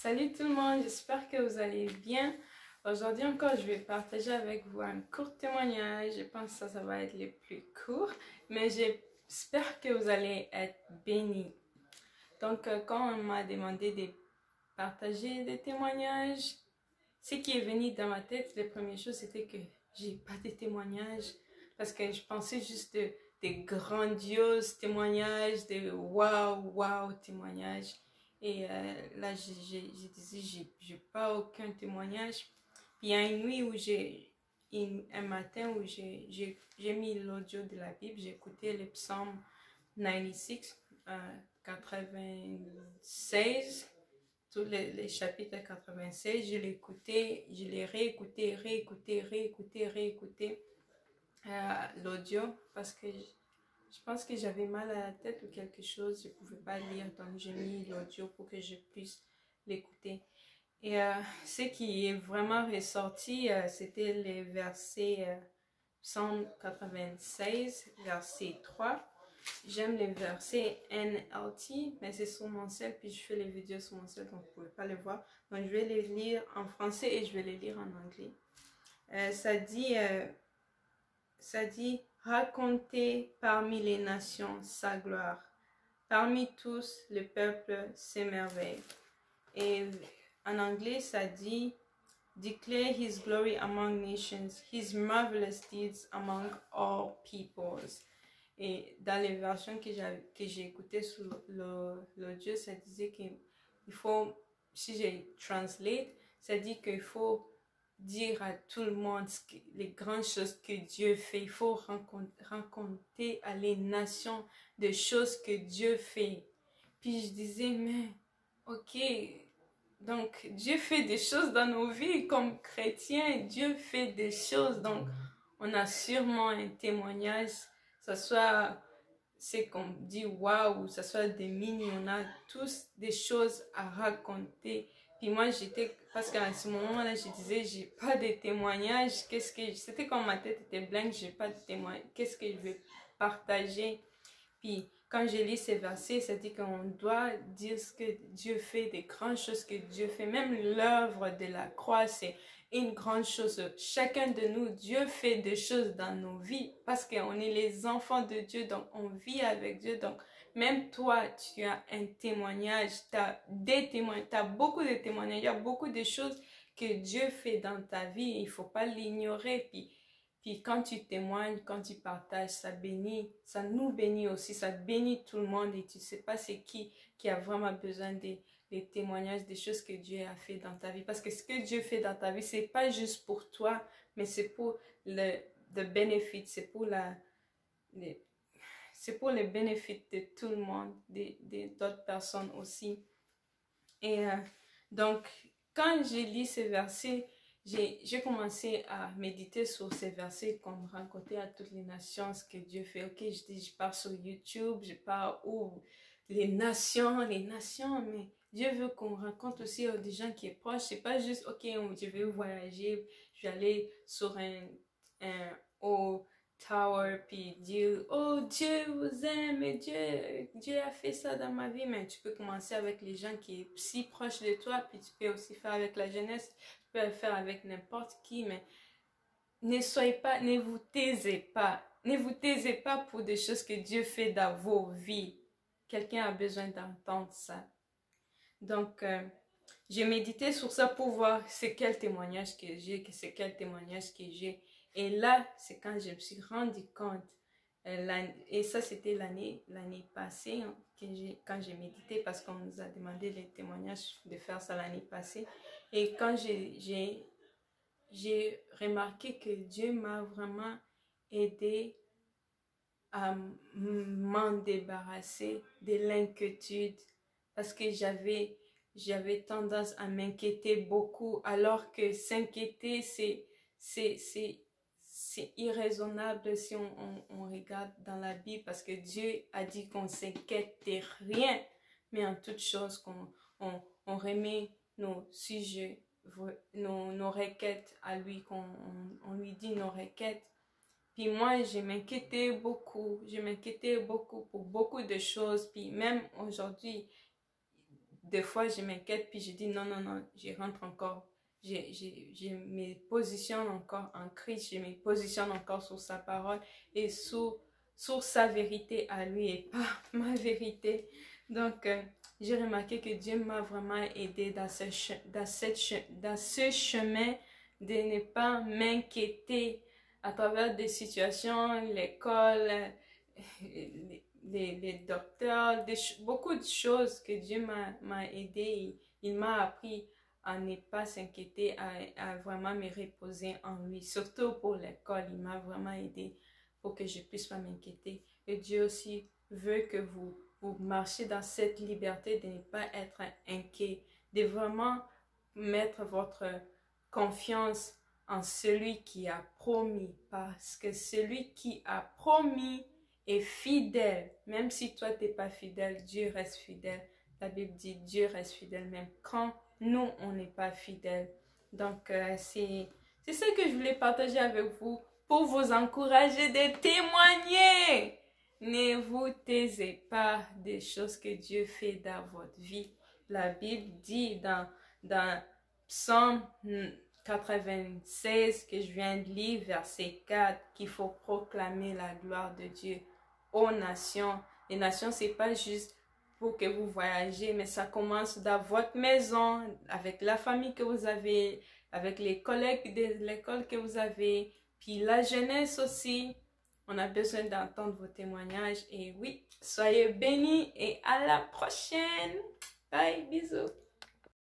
Salut tout le monde, j'espère que vous allez bien. Aujourd'hui encore, je vais partager avec vous un court témoignage. Je pense que ça va être le plus court, mais j'espère que vous allez être bénis. Donc, quand on m'a demandé de partager des témoignages, ce qui est venu dans ma tête, la première chose, c'était que j'ai pas de témoignages parce que je pensais juste des grandioses témoignages, des waouh témoignages. Et là, j'ai dit, j'ai pas aucun témoignage. Puis il y a une nuit où un matin où j'ai mis l'audio de la Bible, j'ai écouté le psaume 96, 96, tous les chapitres 96, je l'ai écouté, je l'ai réécouté, l'audio parce que je pense que j'avais mal à la tête ou quelque chose, je ne pouvais pas lire, donc j'ai mis l'audio pour que je puisse l'écouter. Et ce qui est vraiment ressorti, c'était les versets Psaume 96, verset 3. J'aime les versets NLT, mais c'est sur mon sel, puis je fais les vidéos sur mon sel, donc vous ne pouvez pas les voir. Donc je vais les lire en français et je vais les lire en anglais. Ça dit, racontez parmi les nations sa gloire. Parmi tous, le peuple s'émerveille. Et en anglais, ça dit, declare his glory among nations, his marvelous deeds among all peoples. Et dans les versions que j'ai écoutées sur l'audio, ça disait qu'il faut, si j'ai translate, ça dit qu'il faut dire à tout le monde les grandes choses que Dieu fait. Il faut raconter à les nations des choses que Dieu fait. Puis je disais, mais ok, donc Dieu fait des choses dans nos vies comme chrétiens. Dieu fait des choses, donc on a sûrement un témoignage, ça soit c'est qu'on dit waouh, ça soit des mini, on a tous des choses à raconter. Puis moi j'étais, parce qu'à ce moment-là je disais j'ai pas de témoignages, c'était comme ma tête était blanche, j'ai pas de témoignage, qu'est-ce que je vais partager. Puis quand je lis ces versets, ça dit qu'on doit dire ce que Dieu fait, des grandes choses que Dieu fait. Même l'œuvre de la croix, c'est une grande chose. Chacun de nous, Dieu fait des choses dans nos vies parce qu'on est les enfants de Dieu, donc on vit avec Dieu. Donc même toi, tu as un témoignage, tu as des témoignages, tu as beaucoup de témoignages, il y a beaucoup de choses que Dieu fait dans ta vie, il ne faut pas l'ignorer. Puis quand tu témoignes, quand tu partages, ça bénit, ça nous bénit aussi, ça bénit tout le monde et tu ne sais pas c'est qui a vraiment besoin des témoignages, des choses que Dieu a fait dans ta vie. Parce que ce que Dieu fait dans ta vie, c'est pas juste pour toi, mais c'est pour le bénéfice, c'est pour le bénéfice de tout le monde, d'autres personnes aussi. Et donc, quand j'ai lu ces versets, j'ai commencé à méditer sur ces versets comme raconter à toutes les nations ce que Dieu fait. Ok, je pars sur YouTube, je pars où les nations, mais Dieu veut qu'on raconte aussi à des gens qui sont proches. C'est pas juste, ok, je vais voyager, je vais aller sur un haut tower puis dire, oh Dieu vous aime et Dieu a fait ça dans ma vie. Mais tu peux commencer avec les gens qui sont si proches de toi, puis tu peux aussi faire avec la jeunesse, tu peux le faire avec n'importe qui, mais ne vous taisez pas pour des choses que Dieu fait dans vos vies. Quelqu'un a besoin d'entendre ça. Donc, j'ai médité sur ça pour voir c'est quel témoignage que j'ai, Et là, c'est quand je me suis rendu compte, et ça c'était l'année passée, hein, quand j'ai médité, parce qu'on nous a demandé les témoignages de faire ça l'année passée. Et quand j'ai remarqué que Dieu m'a vraiment aidé à m'en débarrasser de l'inquiétude, parce que j'avais tendance à m'inquiéter beaucoup, alors que s'inquiéter, c'est irraisonnable si on regarde dans la Bible, parce que Dieu a dit qu'on s'inquiète de rien, mais en toute chose qu'on remet nos sujets, nos requêtes à lui, qu'on lui dit nos requêtes. Puis moi, je m'inquiétais beaucoup pour beaucoup de choses. Puis même aujourd'hui, des fois, je m'inquiète, puis je dis non, non, non, je rentre encore. Je me positionne encore en Christ, je me positionne encore sur sa parole et sur sa vérité à lui et pas ma vérité. Donc, j'ai remarqué que Dieu m'a vraiment aidé dans ce chemin de ne pas m'inquiéter à travers des situations, l'école, les docteurs, beaucoup de choses que Dieu m'a aidé. Il m'a appris à ne pas s'inquiéter, à vraiment me reposer en lui. Surtout pour l'école, il m'a vraiment aidé pour que je puisse pas m'inquiéter. Et Dieu aussi veut que vous marchiez dans cette liberté de ne pas être inquiet, de vraiment mettre votre confiance en celui qui a promis, parce que celui qui a promis est fidèle. Même si toi, tu n'es pas fidèle, Dieu reste fidèle. La Bible dit Dieu reste fidèle même quand nous, on n'est pas fidèle. Donc, c'est ça que je voulais partager avec vous pour vous encourager de témoigner. Ne vous taisez pas des choses que Dieu fait dans votre vie. La Bible dit dans Psaume 96 que je viens de lire, verset 4, qu'il faut proclamer la gloire de Dieu aux nations. Les nations, c'est pas juste pour que vous voyagez, mais ça commence dans votre maison, avec la famille que vous avez, avec les collègues de l'école que vous avez, puis la jeunesse aussi. On a besoin d'entendre vos témoignages et oui, soyez bénis et à la prochaine. Bye, bisous.